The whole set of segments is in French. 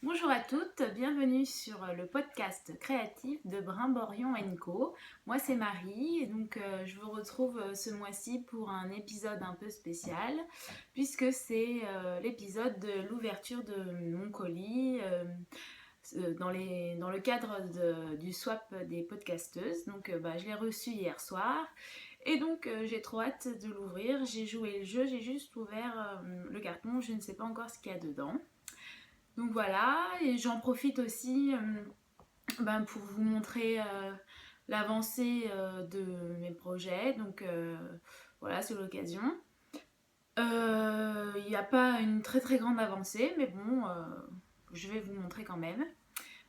Bonjour à toutes, bienvenue sur le podcast créatif de Brimborion Co. Moi c'est Marie et donc je vous retrouve ce mois-ci pour un épisode un peu spécial puisque c'est l'épisode de l'ouverture de mon colis dans le cadre du swap des podcasteuses. Donc je l'ai reçu hier soir et donc j'ai trop hâte de l'ouvrir. J'ai joué le jeu, j'ai juste ouvert le carton, je ne sais pas encore ce qu'il y a dedans. Donc voilà, et j'en profite aussi pour vous montrer l'avancée de mes projets. Donc voilà, c'est l'occasion. Il n'y a pas une très très grande avancée, mais bon, je vais vous montrer quand même.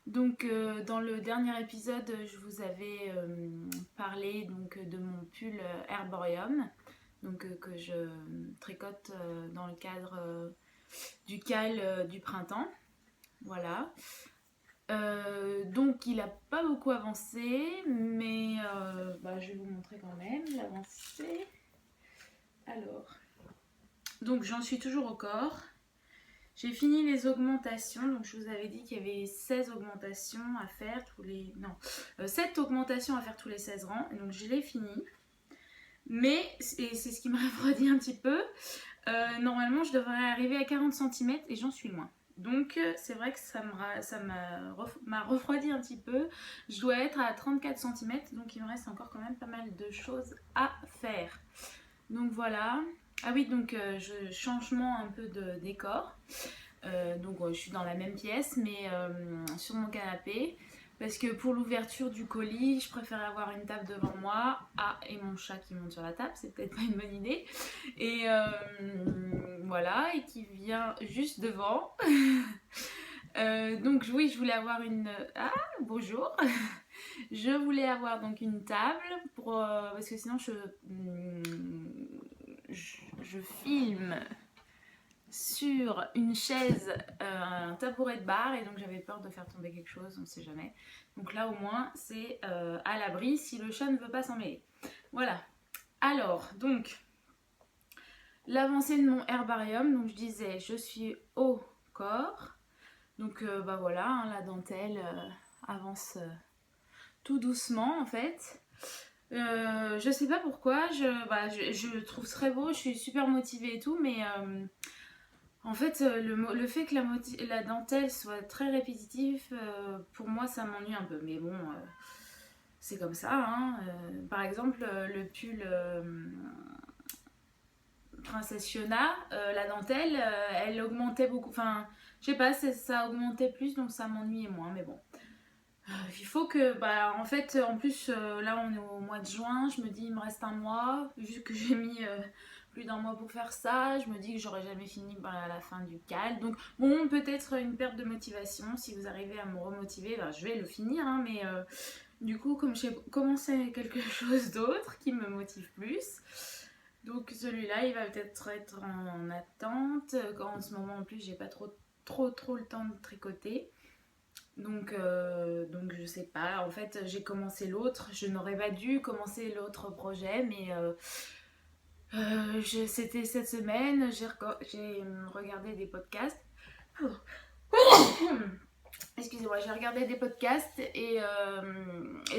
Donc dans le dernier épisode, je vous avais parlé donc, de mon pull Herborium, donc, que je tricote dans le cadre du cal du printemps. Voilà. Donc il n'a pas beaucoup avancé, mais je vais vous montrer quand même l'avancée. Alors, donc j'en suis toujours au corps. J'ai fini les augmentations, donc je vous avais dit qu'il y avait 16 augmentations à faire tous les... Non, 7 augmentations à faire tous les 16 rangs, donc je l'ai fini. Mais, et c'est ce qui me refroidit un petit peu, normalement je devrais arriver à 40 cm et j'en suis loin. Donc c'est vrai que ça m'a refroidi un petit peu. Je dois être à 34 cm, donc il me reste encore quand même pas mal de choses à faire. Donc voilà. Ah oui, donc changement un peu de décor. Je suis dans la même pièce, mais sur mon canapé. Parce que pour l'ouverture du colis, je préfère avoir une table devant moi. Ah, et mon chat qui monte sur la table, c'est peut-être pas une bonne idée. Et voilà, et qui vient juste devant. Donc oui, je voulais avoir une... Ah, bonjour. Je voulais avoir donc une table pour... parce que sinon je filme sur une chaise, un tabouret de bar, et donc j'avais peur de faire tomber quelque chose, on ne sait jamais. Donc là au moins c'est à l'abri si le chat ne veut pas s'en mêler. Voilà. Alors, donc, l'avancée de mon herbarium, donc je disais, je suis au corps. Donc voilà, hein, la dentelle avance tout doucement en fait. Je sais pas pourquoi, je le trouve très beau, je suis super motivée et tout, mais en fait, le fait que la dentelle soit très répétitive, pour moi, ça m'ennuie un peu. Mais bon, c'est comme ça. Hein. Par exemple, le pull Princesse Fiona, la dentelle, elle augmentait beaucoup. Enfin, je sais pas, ça augmentait plus, donc ça m'ennuyait moins. Mais bon. Il faut que, en fait, en plus, là on est au mois de juin, je me dis il me reste un mois, vu que j'ai mis plus d'un mois pour faire ça, je me dis que j'aurai jamais fini à la fin du cal. Donc bon, peut-être une perte de motivation, si vous arrivez à me remotiver, je vais le finir, hein, mais du coup, comme j'ai commencé quelque chose d'autre qui me motive plus, donc celui-là, il va peut-être être en attente, quand en ce moment en plus j'ai pas trop le temps de tricoter. Donc je sais pas, en fait j'ai commencé l'autre, je n'aurais pas dû commencer l'autre projet, mais c'était cette semaine, j'ai regardé des podcasts. Excusez-moi, j'ai regardé des podcasts et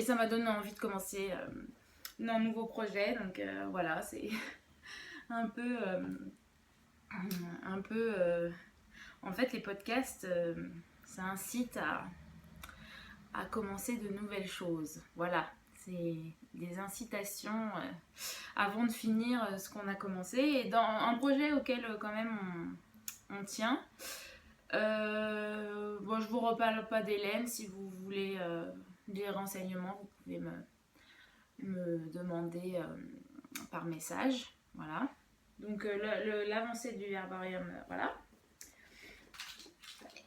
ça m'a donné envie de commencer un nouveau projet, donc voilà, c'est un peu... en fait les podcasts, ça incite à commencer de nouvelles choses. Voilà, c'est des incitations avant de finir ce qu'on a commencé. Et dans un projet auquel quand même on tient. Je vous reparle pas d'Hélène. Si vous voulez des renseignements, vous pouvez me demander par message. Voilà. Donc l'avancée du herbarium, voilà.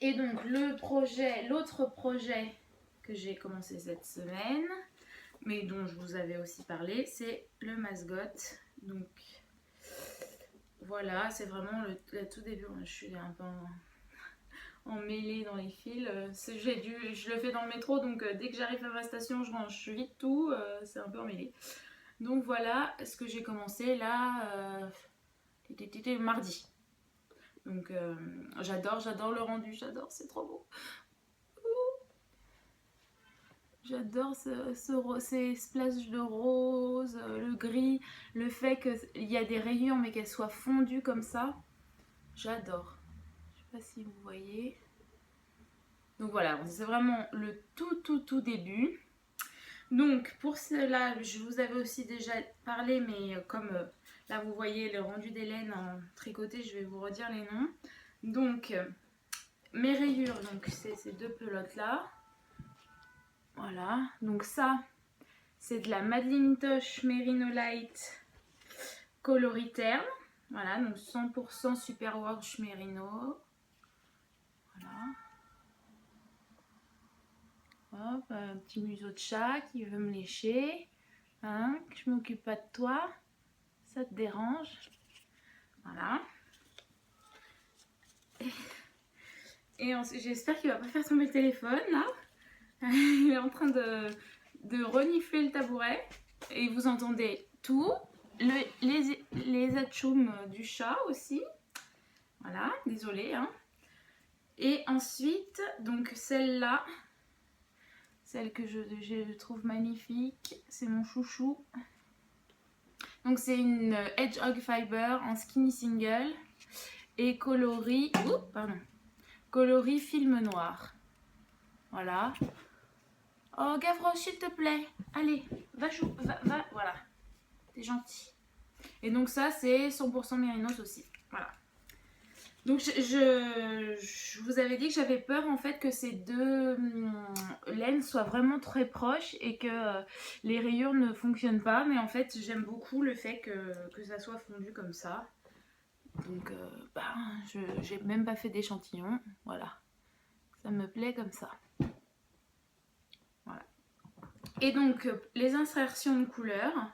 Et donc l'autre projet que j'ai commencé cette semaine, mais dont je vous avais aussi parlé, c'est le mascotte. Donc voilà, c'est vraiment le tout début. Je suis un peu emmêlée dans les fils. Je le fais dans le métro, donc dès que j'arrive à ma station, je range vite tout. C'est un peu emmêlé. Donc voilà ce que j'ai commencé là, mardi. Donc j'adore le rendu, j'adore, c'est trop beau. J'adore ces splashes de rose, le gris, le fait qu'il y a des rayures mais qu'elles soient fondues comme ça. J'adore. Je sais pas si vous voyez. Donc voilà, c'est vraiment le tout début. Donc pour cela, je vous avais aussi déjà parlé, mais comme là vous voyez le rendu des laines en tricoté, je vais vous redire les noms. Donc mes rayures, donc c'est ces deux pelotes là. Voilà, donc ça c'est de la Madeline Tosh Merino Light coloris terme. Voilà, donc 100% superwash merino. Voilà. Hop, un petit museau de chat qui veut me lécher. Hein, que je m'occupe pas de toi. Ça te dérange. Voilà. Et j'espère qu'il va pas faire tomber le téléphone là. Il est en train de renifler le tabouret. Et vous entendez tout. Les atchoums du chat aussi. Voilà, désolé. Hein. Et ensuite, donc celle-là. Celle que je trouve magnifique, c'est mon chouchou. Donc c'est une Hedgehog Fiber en skinny single et coloris, coloris film noir. Voilà. Oh Gavroche, s'il te plaît, allez, va, voilà, t'es gentil. Et donc ça c'est 100% mérinos aussi, voilà. Donc je vous avais dit que j'avais peur en fait que ces deux laines soient vraiment très proches et que les rayures ne fonctionnent pas, mais en fait j'aime beaucoup le fait que ça soit fondu comme ça. Donc j'ai même pas fait d'échantillon, voilà, ça me plaît comme ça. Voilà. Et donc les insertions de couleurs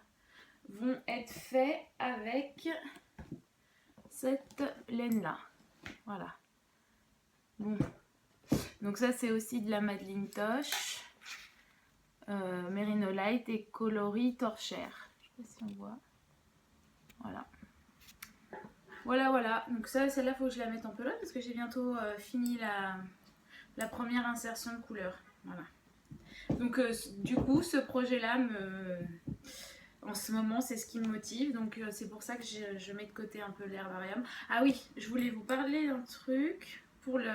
vont être faites avec cette laine là. Voilà. Bon. Donc ça c'est aussi de la Madeline Tosh, Merino Light et coloris torchère. Je sais pas si on voit. Voilà. Voilà. Donc ça, celle-là, faut que je la mette en pelote parce que j'ai bientôt fini la première insertion de couleur. Voilà. Donc du coup, ce projet-là en ce moment, c'est ce qui me motive. Donc c'est pour ça que je mets de côté un peu l'herbarium. Ah oui, je voulais vous parler d'un truc pour le...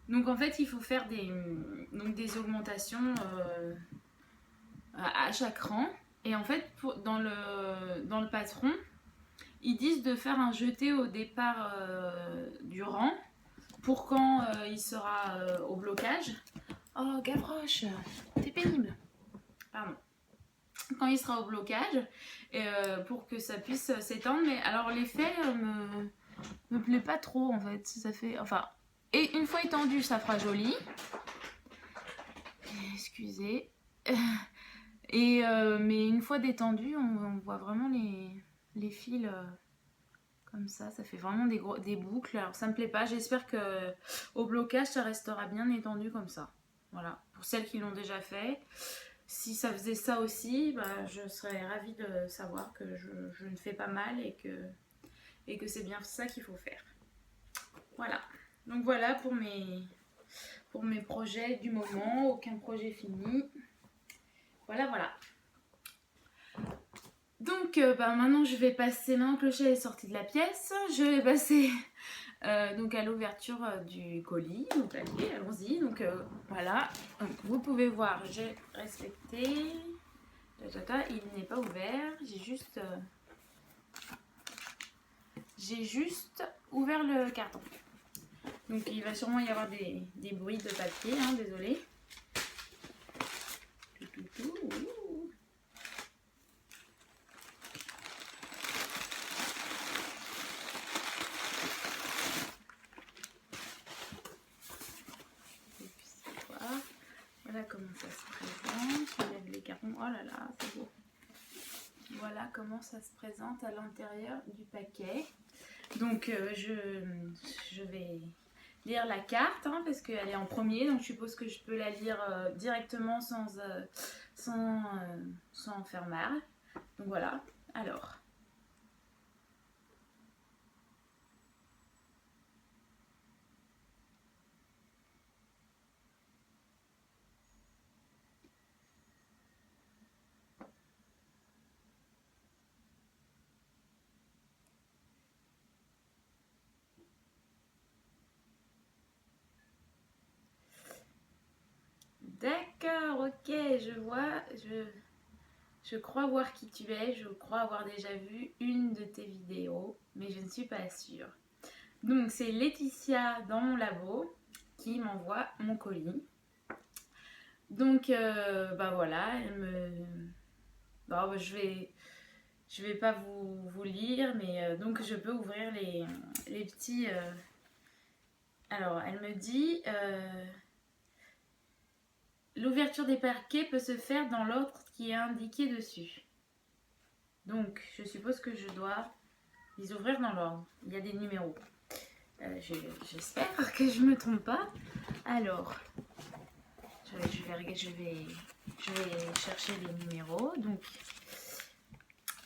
Donc en fait, il faut faire des augmentations à chaque rang. Et en fait, dans le patron, ils disent de faire un jeté au départ du rang pour quand il sera au blocage. Oh Gavroche, t'es pénible. Pardon. Quand il sera au blocage, pour que ça puisse s'étendre. Mais alors l'effet me plaît pas trop en fait. Ça fait... Enfin... Et une fois étendu, ça fera joli. Excusez. Mais une fois détendu, on voit vraiment les fils comme ça. Ça fait vraiment des boucles. Alors ça me plaît pas. J'espère que au blocage, ça restera bien étendu comme ça. Voilà. Pour celles qui l'ont déjà fait. Si ça faisait ça aussi, je serais ravie de savoir que je ne fais pas mal et que c'est bien ça qu'il faut faire. Voilà. Donc voilà pour mes projets du moment, aucun projet fini. Voilà. Donc maintenant je vais passer, maintenant que le chat est sorti de la pièce, je vais passer donc à l'ouverture du colis. Donc allez, allons-y. Donc voilà, donc, vous pouvez voir, j'ai respecté. Il n'est pas ouvert, j'ai juste ouvert le carton. Donc il va sûrement y avoir des bruits de papier, hein, désolé. Voilà comment ça se présente. Je lève les cartons. Oh là là, c'est beau. Voilà comment ça se présente à l'intérieur du paquet. Donc je vais lire la carte hein, parce qu'elle est en premier, donc je suppose que je peux la lire directement sans faire mal. Donc voilà, alors. Alors, ok, je vois, je crois voir qui tu es, je crois avoir déjà vu une de tes vidéos, mais je ne suis pas sûre. Donc, c'est Laetitia dans mon labo qui m'envoie mon colis. Donc, bah voilà, elle me... Bon, bah, je vais pas vous lire, mais donc je peux ouvrir les petits... Alors, elle me dit... L'ouverture des paquets peut se faire dans l'ordre qui est indiqué dessus. Donc, je suppose que je dois les ouvrir dans l'ordre. Il y a des numéros. J'espère que je ne me trompe pas. Alors, je vais chercher les numéros. Donc,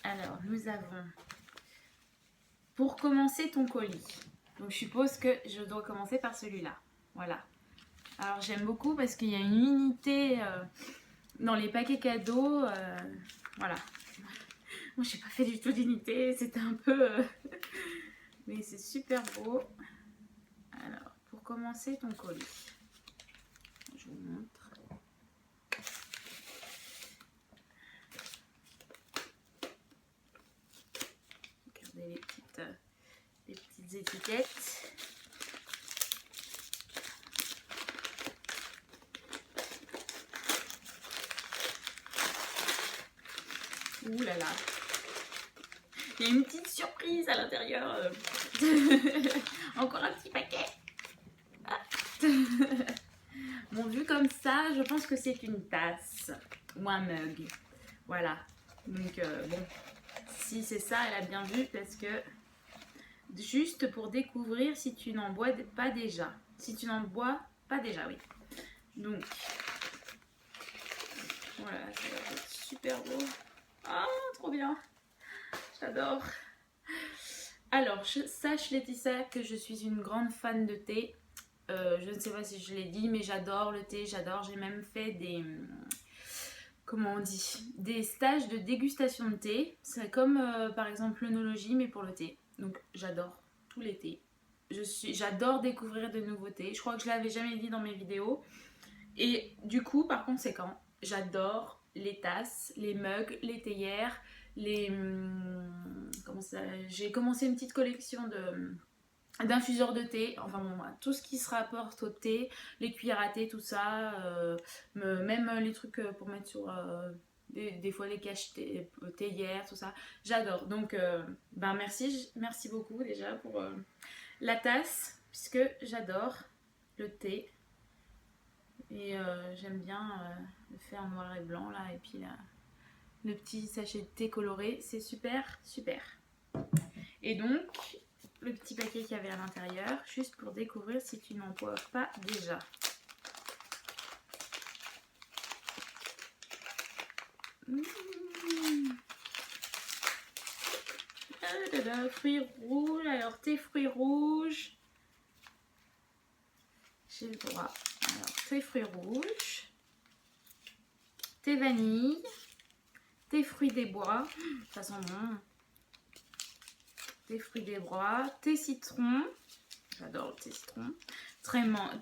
alors, nous avons... Pour commencer ton colis. Donc, je suppose que je dois commencer par celui-là. Voilà. Alors, j'aime beaucoup parce qu'il y a une unité dans les paquets cadeaux. Voilà. Moi, j'ai pas fait du tout d'unité. C'était un peu... Mais c'est super beau. Alors, pour commencer ton colis. Je vous montre. Regardez les petites étiquettes. Ouh là là. Il y a une petite surprise à l'intérieur. Encore un petit paquet. Ah. Bon, vu comme ça, je pense que c'est une tasse ou un mug. Voilà. Donc, bon, si c'est ça, elle a bien vu parce que juste pour découvrir si tu n'en bois pas déjà. Si tu n'en bois pas déjà, oui. Donc, voilà, ça va être super beau. Ah, trop bien. J'adore. Alors, sache Laetitia que je suis une grande fan de thé. Je ne sais pas si je l'ai dit, mais j'adore le thé, j'adore. J'ai même fait des... Comment on dit? Des stages de dégustation de thé. C'est comme par exemple l'œnologie, mais pour le thé. Donc j'adore tous les thés. J'adore découvrir de nouveaux thés. Je crois que je l'avais jamais dit dans mes vidéos. Et du coup, par conséquent, j'adore les tasses, les mugs, les théières, les... Comment ça? J'ai commencé une petite collection d'infuseurs de thé, enfin bon, tout ce qui se rapporte au thé, les cuillères à thé, tout ça, même les trucs pour mettre sur des fois les caches théières, tout ça, j'adore. Donc ben merci beaucoup déjà pour la tasse, puisque j'adore le thé et j'aime bien le faire en noir et blanc là, et puis là, le petit sachet de thé coloré, c'est super super. Et donc le petit paquet qu'il y avait à l'intérieur, juste pour découvrir si tu n'en bois pas déjà. Ah là là, fruits rouges, alors thé fruits rouges. J'ai le droit. Alors, thé fruits rouges, thé vanille, thé fruits des bois, ça sent bon. Thé fruits des bois, thé citron, j'adore le thé citron,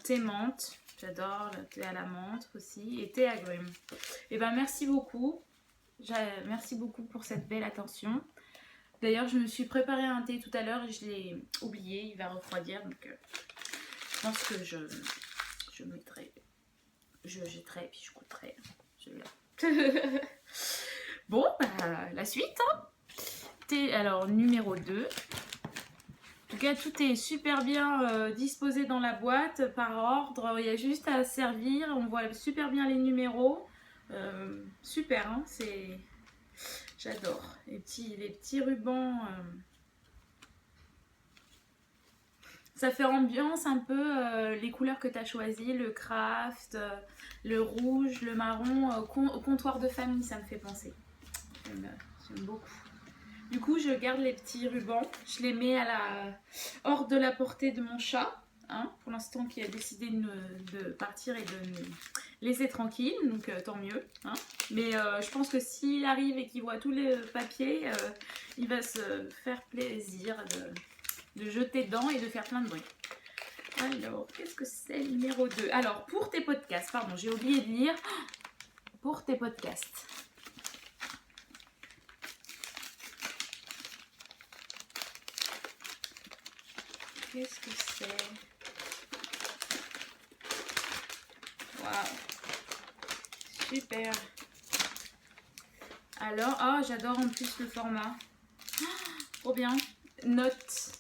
thé menthe, j'adore le thé à la menthe aussi, et thé agrumes. Et ben merci beaucoup, merci beaucoup pour cette belle attention. D'ailleurs, je me suis préparé un thé tout à l'heure et je l'ai oublié, il va refroidir, donc je pense que je mettrai, je jetterai, puis je goûterai. Bon, bah, la suite, hein. Alors, numéro 2. En tout cas, tout est super bien disposé dans la boîte, par ordre. Il y a juste à servir. On voit super bien les numéros. Super, hein, c'est... J'adore. Les petits rubans. Ça fait ambiance un peu les couleurs que tu as choisies. Le craft, le rouge, le marron. Au comptoir de famille, ça me fait penser. J'aime beaucoup. Du coup, je garde les petits rubans, je les mets hors de la portée de mon chat, hein, pour l'instant qui a décidé de partir et de nous laisser tranquille, donc tant mieux. Hein. Mais je pense que s'il arrive et qu'il voit tous les papiers, il va se faire plaisir de jeter dedans et de faire plein de bruit. Alors, qu'est-ce que c'est numéro 2? Alors, pour tes podcasts, pardon, j'ai oublié de lire. pour tes podcasts. Qu'est-ce que c'est? Waouh! Super! Alors, oh, j'adore en plus le format. Oh, trop bien! Notes.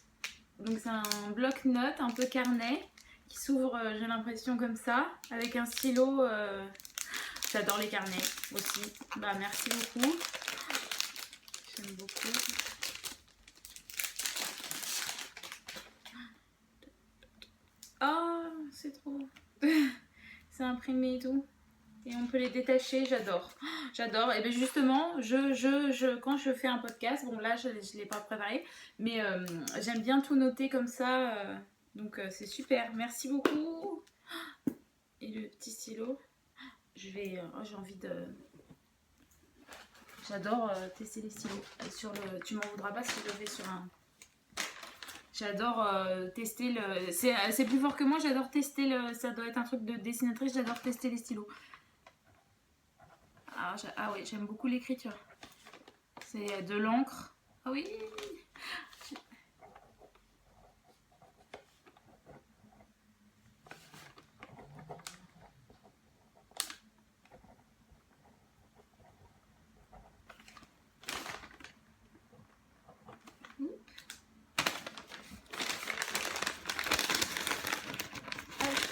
Donc c'est un bloc-notes, un peu carnet, qui s'ouvre, j'ai l'impression, comme ça, avec un stylo. J'adore les carnets aussi. Bah, merci beaucoup. J'aime beaucoup. Oh, c'est trop. C'est imprimé et tout. Et on peut les détacher, j'adore. J'adore. Et bien justement, quand je fais un podcast, bon là je ne l'ai pas préparé, mais j'aime bien tout noter comme ça. Donc c'est super. Merci beaucoup. Et le petit stylo. J'ai envie de... J'adore tester les stylos. Tu m'en voudras pas si je le fais sur un... J'adore tester le... C'est plus fort que moi, j'adore tester le... Ça doit être un truc de dessinatrice, j'adore tester les stylos. Ah oui, j'aime beaucoup l'écriture. C'est de l'encre. Ah oui.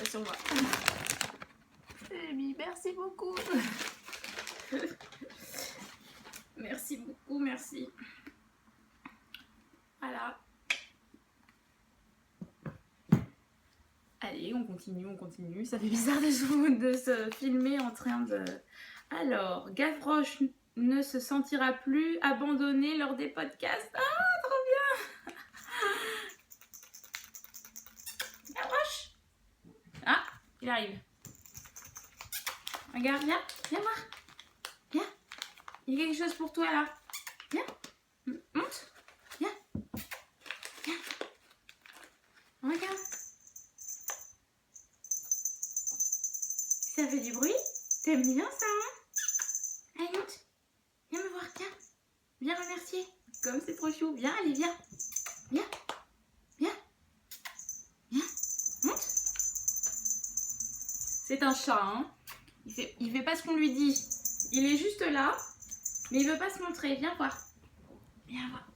Sur moi. Merci beaucoup. Merci beaucoup, merci. Voilà. Allez, on continue. Ça fait bizarre de se filmer en train de... Alors, Gavroche ne se sentira plus abandonné lors des podcasts. Ah, trop bien. Gavroche. Ah, il arrive. Regarde, viens voir. Viens. Il y a quelque chose pour toi là. Viens. Monte. Viens. Regarde. Ça fait du bruit. T'aimes bien ça, hein? Allez, monte. Viens me voir, viens. Viens remercier. Comme c'est trop chou. Viens, allez, viens. Viens. Monte. C'est un chat, hein. Il fait pas ce qu'on lui dit. Il est juste là, mais il veut pas se montrer. Viens voir. Viens voir.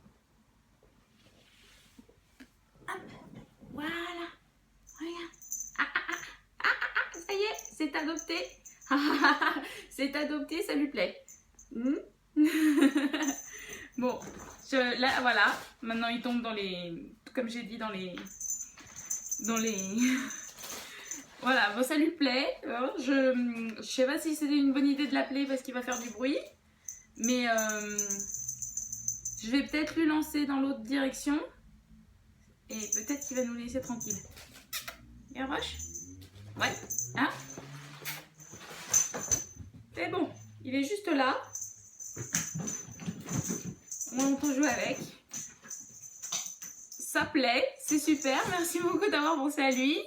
Hop. Voilà. Regarde. Ça y est, c'est adopté. C'est adopté, ça lui plaît. Bon, là, voilà. Maintenant, il tombe dans les... Comme j'ai dit, dans les... Voilà, bon, ça lui plaît. Je sais pas si c'était une bonne idée de l'appeler parce qu'il va faire du bruit. Mais je vais peut-être lui lancer dans l'autre direction. Et peut-être qu'il va nous laisser tranquille. Gavroche? Ouais. Hein? C'est bon. Il est juste là. On peut jouer avec. Ça plaît. C'est super. Merci beaucoup d'avoir pensé à lui.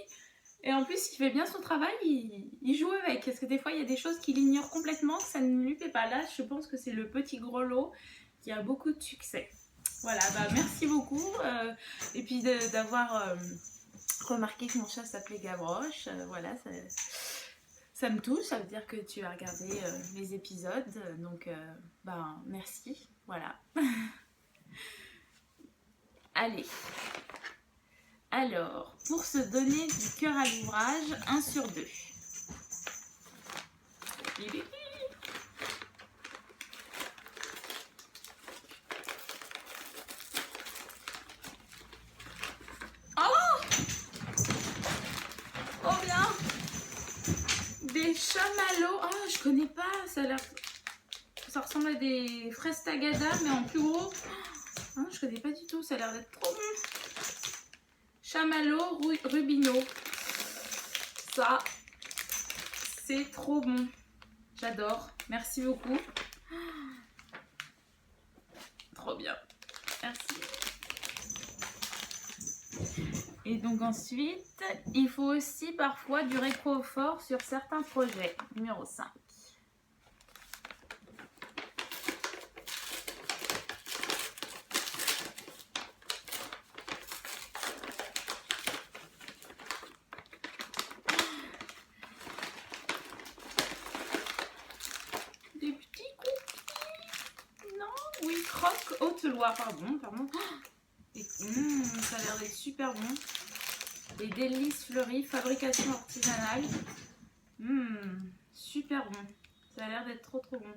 Et en plus, il fait bien son travail, il joue avec. Parce que des fois, il y a des choses qu'il ignore complètement, que ça ne lui plaît pas. Là, je pense que c'est le petit grelot qui a beaucoup de succès. Voilà, bah merci beaucoup. Et puis d'avoir remarqué que mon chat s'appelait Gavroche. Voilà, ça me touche. Ça veut dire que tu as regardé mes épisodes. Donc, bah merci. Voilà. Allez. Alors, pour se donner du cœur à l'ouvrage, 1 sur 2. Oh! Oh bien! Des chamallows. Oh, je connais pas. Ça ressemble à des fraises tagada, mais en plus gros. Oh, je connais pas du tout. Ça a l'air d'être trop bon. Chamallow Rubino. Ça, c'est trop bon. J'adore. Merci beaucoup. Trop bien. Merci. Et donc ensuite, il faut aussi parfois du réconfort sur certains projets. Numéro 5. Haute-Loire, pardon. Et, ça a l'air d'être super bon. Les délices fleuries, fabrication artisanale. Super bon. Ça a l'air d'être trop bon.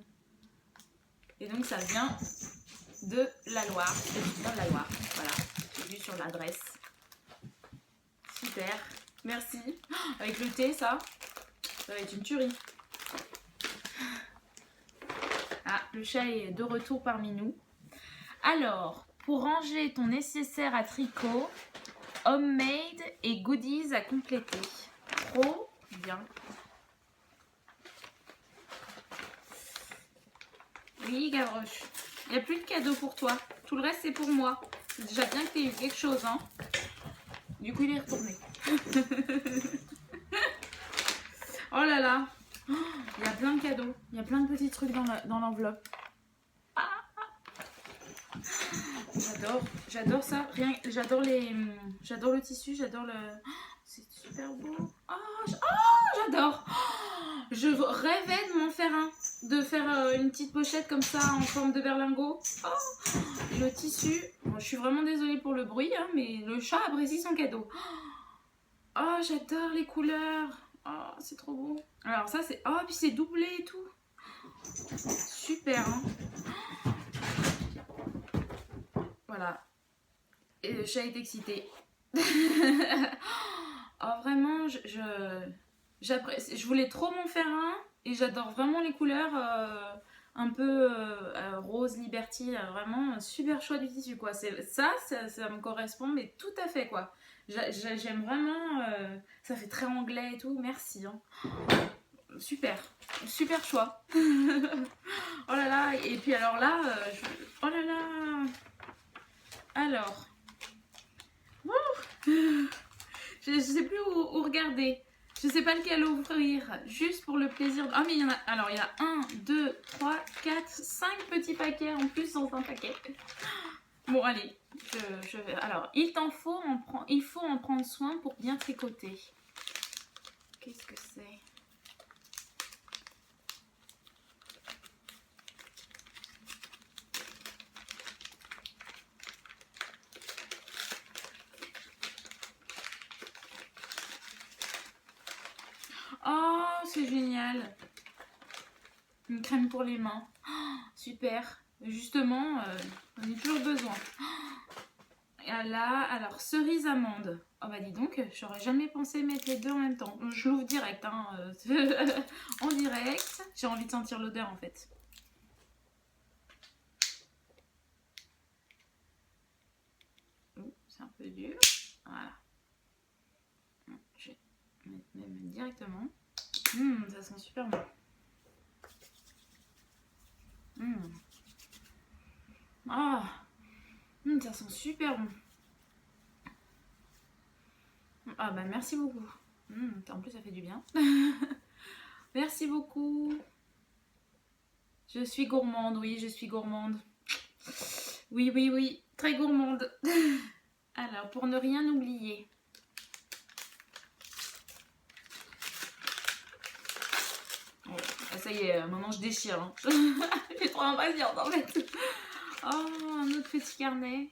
Et donc ça vient de la Loire. De la Loire, voilà. J'ai vu sur l'adresse. Super. Merci. Avec le thé, ça va être une tuerie. Ah, le chat est de retour parmi nous. Alors, pour ranger ton nécessaire à tricot, homemade et goodies à compléter. Trop bien. Oui, Gavroche. Il n'y a plus de cadeaux pour toi. Tout le reste, c'est pour moi. C'est déjà bien que tu aies eu quelque chose, hein. Du coup, il est retourné. Oh là là. Il y a plein de cadeaux. Il y a plein de petits trucs dans l'enveloppe. J'adore ça. J'adore le tissu, j'adore le... C'est super beau. J'adore. Je rêvais de m'en faire un. De faire une petite pochette comme ça en forme de berlingot. Le tissu. Bon, je suis vraiment désolée pour le bruit, hein, mais le chat apprécie son cadeau. J'adore les couleurs. C'est trop beau. Alors ça c'est... puis c'est doublé et tout. Super, hein. Voilà. Et le chat est excité. Vraiment, je voulais trop m'en faire un. Et j'adore vraiment les couleurs un peu rose, liberty. Vraiment, super choix du tissu, quoi. Ça me correspond, mais tout à fait, quoi. J'aime vraiment... ça fait très anglais et tout. Merci, hein. Super choix. Oh là là, et puis alors là, oh là là. Alors, je sais plus où regarder. Je sais pas lequel ouvrir, juste pour le plaisir. Mais il y en a. Alors, il y a 1, 2, 3, 4, 5 petits paquets en plus dans un paquet. Bon, allez, je vais. Alors, il faut en prendre soin pour bien tricoter. Qu'est-ce que c'est ? C'est génial. Une crème pour les mains. Super. Justement, on a toujours besoin. Et là, alors, cerise amande. Dis donc, j'aurais jamais pensé mettre les deux en même temps. Je l'ouvre direct, hein. En direct. J'ai envie de sentir l'odeur, en fait. C'est un peu dur. Voilà. Je vais mettre directement. Ça sent super bon. Ça sent super bon. Merci beaucoup. En plus, ça fait du bien. Merci beaucoup. Je suis gourmande, oui, je suis gourmande. Oui, très gourmande. Alors, pour ne rien oublier. Ça y est, maintenant je déchire. Hein. J'ai trop impatience en fait. Un autre petit carnet.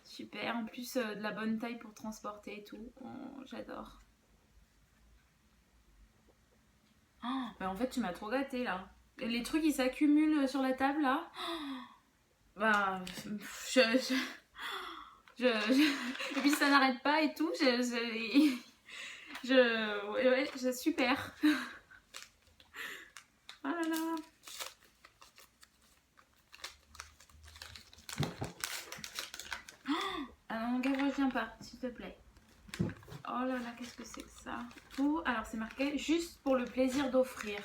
Super, en plus de la bonne taille pour transporter et tout. J'adore. En fait, tu m'as trop gâtée là. Les trucs ils s'accumulent sur la table là. Et puis ça n'arrête pas et tout. Super. Oh là là. Non, Gavroche, viens pas, s'il te plaît. Oh là là, qu'est-ce que c'est que ça? Alors c'est marqué juste pour le plaisir d'offrir.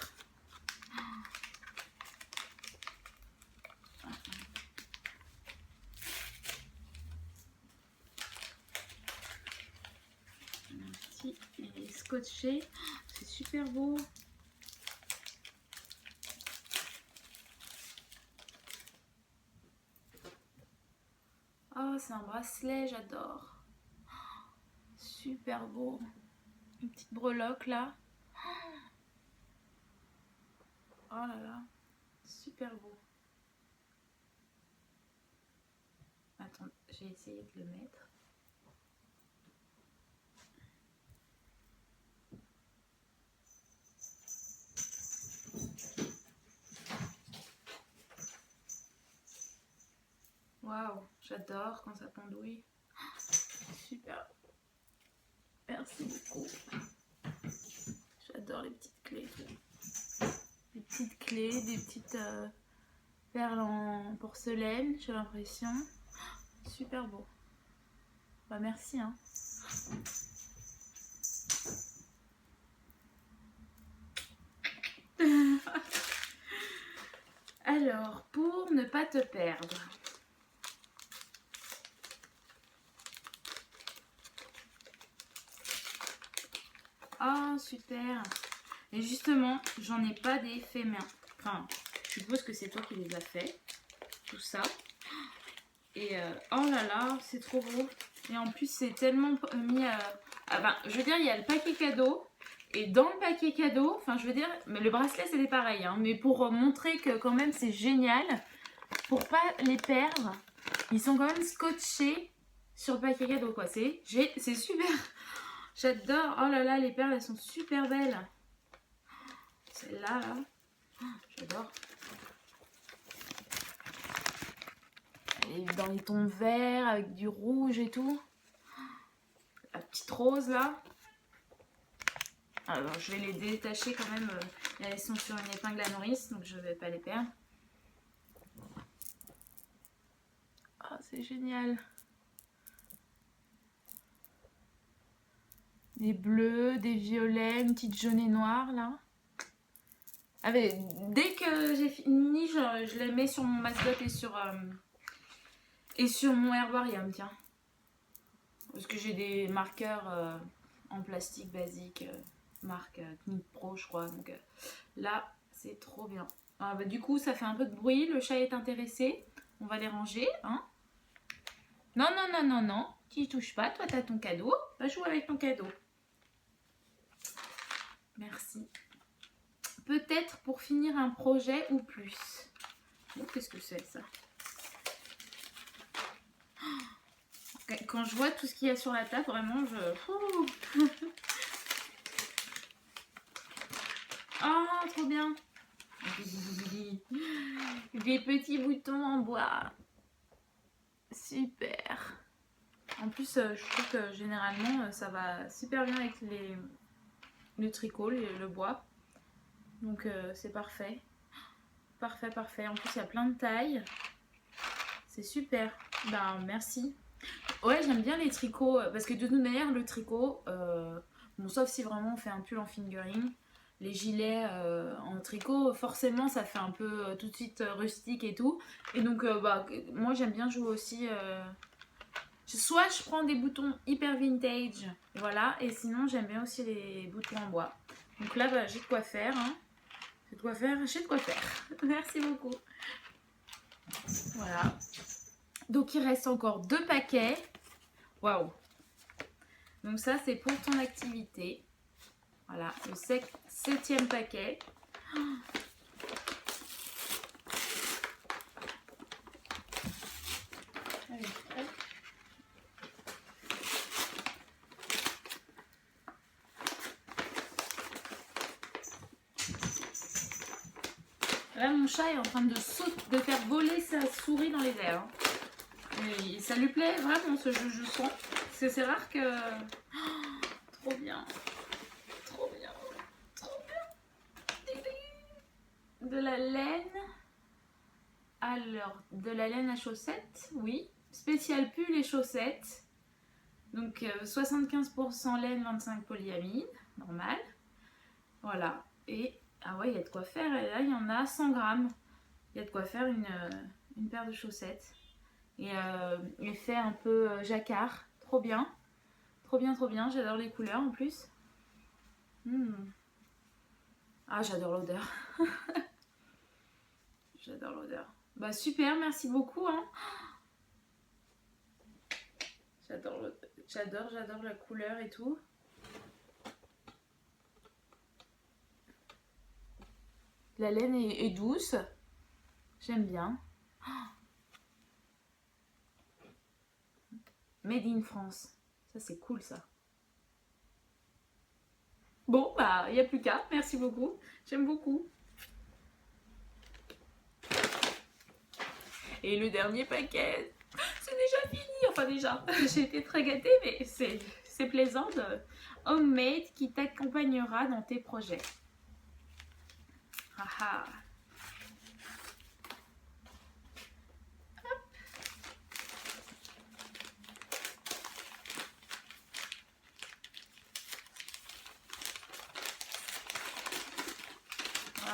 Merci. Il est scotché. C'est super beau. C'est un bracelet, j'adore. Super beau. Une petite breloque là. Oh là là, super beau. j'ai essayé de le mettre. Waouh, j'adore quand ça pendouille. Super. Merci beaucoup. J'adore les petites clés. Des petites clés, des petites perles en porcelaine, j'ai l'impression. Super beau. Bah merci hein. Alors, pour ne pas te perdre. Ah, super. Et justement, j'en ai pas des faits main. Enfin, je suppose que c'est toi qui les as fait. Tout ça. Et oh là là, c'est trop beau. Et en plus, c'est tellement mis à... Ah ben, je veux dire, il y a le paquet cadeau. Et dans le paquet cadeau, enfin, je veux dire, mais le bracelet, c'était pareil. Hein, mais pour montrer que quand même, c'est génial. Pour pas les perdre, ils sont quand même scotchés sur le paquet cadeau, quoi. C'est super. J'adore. Oh là là, les perles, elles sont super belles. Celle-là, là. Oh, j'adore. Elle est dans les tons verts avec du rouge et tout. La petite rose, là. Alors, je vais les détacher quand même. Elles sont sur une épingle à nourrice, donc je ne vais pas les perdre. Oh, c'est génial. Des bleus, des violets, une petite jaune et noire, là. Ah, mais dès que j'ai fini, je les mets sur mon mascotte et sur mon herbarium, tiens. Parce que j'ai des marqueurs en plastique basique, marque Knit Pro, je crois. Donc là, c'est trop bien. Ah, bah, du coup, ça fait un peu de bruit. Le chat est intéressé. On va les ranger, hein. Non, non, non, non, non. Tu y touches pas. Toi, t'as ton cadeau. Va jouer avec ton cadeau. Merci. Peut-être pour finir un projet ou plus. Oh, qu'est-ce que c'est, ça? Quand je vois tout ce qu'il y a sur la table, vraiment, je... Oh, trop bien. Des petits boutons en bois. Super. En plus, je trouve que généralement, ça va super bien avec le tricot, le bois. Donc, c'est parfait. Parfait, parfait. En plus, il y a plein de tailles. C'est super. Ben, merci. Ouais, j'aime bien les tricots. Parce que de toute manière, le tricot, bon, sauf si vraiment on fait un pull en fingering, les gilets en tricot, forcément, ça fait un peu tout de suite rustique et tout. Et donc, bah, moi, j'aime bien jouer aussi... Soit je prends des boutons hyper vintage, voilà, et sinon, j'aime bien aussi les boutons en bois. Donc là, bah, j'ai de quoi faire, hein. J'ai de quoi faire, j'ai de quoi faire. Merci beaucoup. Voilà. Donc, il reste encore 2 paquets. Waouh. Donc ça, c'est pour ton activité. Voilà, le 7e paquet. Allez, hop. Là, mon chat est en train de faire voler sa souris dans les airs. Et ça lui plaît vraiment ce jeu, je sens. Parce que c'est rare que... Oh, trop bien. Trop bien. Trop bien. De la laine. Alors, de la laine à chaussettes, oui. Spécial pull et chaussettes. Donc 75% laine, 25 polyamide, normal. Voilà. Et, ah ouais, il y a de quoi faire. Et là, il y en a 100 grammes. Il y a de quoi faire une paire de chaussettes. Et effet un peu jacquard. Trop bien. Trop bien, trop bien. J'adore les couleurs en plus. Ah, j'adore l'odeur. J'adore l'odeur. Bah super, merci beaucoup. Hein. J'adore la couleur et tout. La laine est douce. J'aime bien. Made in France. Ça, c'est cool, ça. Bon, bah, il n'y a plus qu'à. Merci beaucoup. J'aime beaucoup. Et le dernier paquet, c'est déjà fini. Enfin, déjà, j'ai été très gâtée, mais c'est plaisant de Homemade qui t'accompagnera dans tes projets. Ah ah. Wow.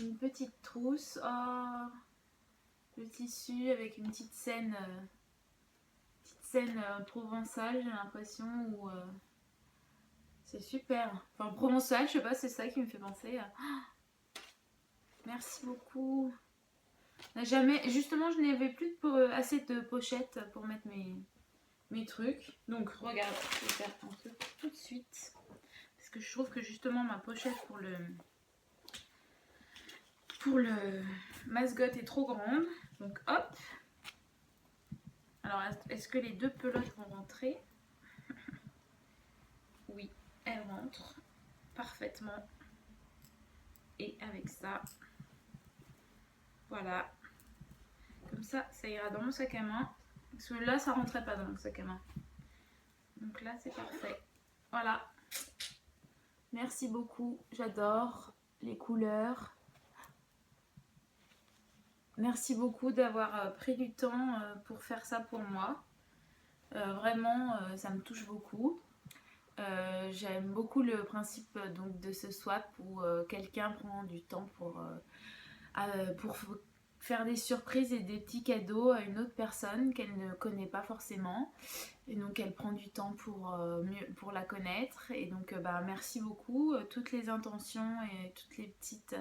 Une petite trousse. Oh, le tissu avec une petite scène provençale, j'ai l'impression, où c'est super. Enfin, provençal, je sais pas, c'est ça qui me fait penser. Merci beaucoup. Jamais, justement, je n'avais plus assez de pochettes pour mettre mes trucs. Donc, regarde, je vais faire un truc tout de suite. Parce que je trouve que justement, ma pochette pour le mascotte est trop grande. Donc, hop. Alors, est-ce que les deux pelotes vont rentrer? Oui, elles rentrent parfaitement. Et avec ça, voilà. Comme ça ira dans mon sac à main. Parce que là, ça rentrait pas dans mon sac à main. Donc là, c'est parfait. Voilà. Merci beaucoup. J'adore les couleurs. Merci beaucoup d'avoir pris du temps pour faire ça pour moi. Vraiment, ça me touche beaucoup. J'aime beaucoup le principe donc, de ce swap où quelqu'un prend du temps pour faire des surprises et des petits cadeaux à une autre personne qu'elle ne connaît pas forcément. Et donc elle prend du temps pour la connaître. Et donc bah, merci beaucoup. Toutes les intentions et toutes les petites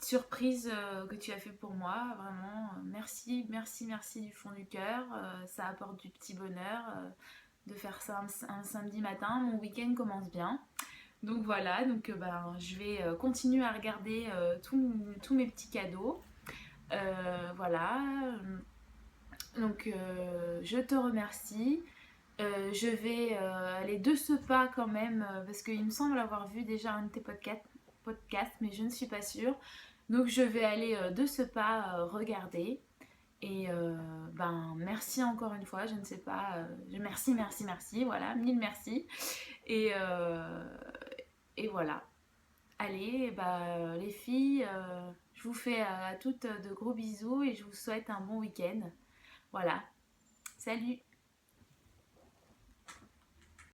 surprises que tu as fait pour moi. Vraiment, merci, merci, merci du fond du cœur. Ça apporte du petit bonheur de faire ça un samedi matin. Mon week-end commence bien. Donc voilà, donc ben, je vais continuer à regarder tous mes petits cadeaux. Voilà. Donc je te remercie. Je vais aller de ce pas quand même, parce qu'il me semble avoir vu déjà un de tes podcasts, mais je ne suis pas sûre. Donc je vais aller de ce pas regarder. Et ben merci encore une fois, je ne sais pas. Merci, merci, merci. Voilà, mille merci. Et, voilà. Allez, bah, les filles, je vous fais à toutes de gros bisous et je vous souhaite un bon week-end. Voilà. Salut!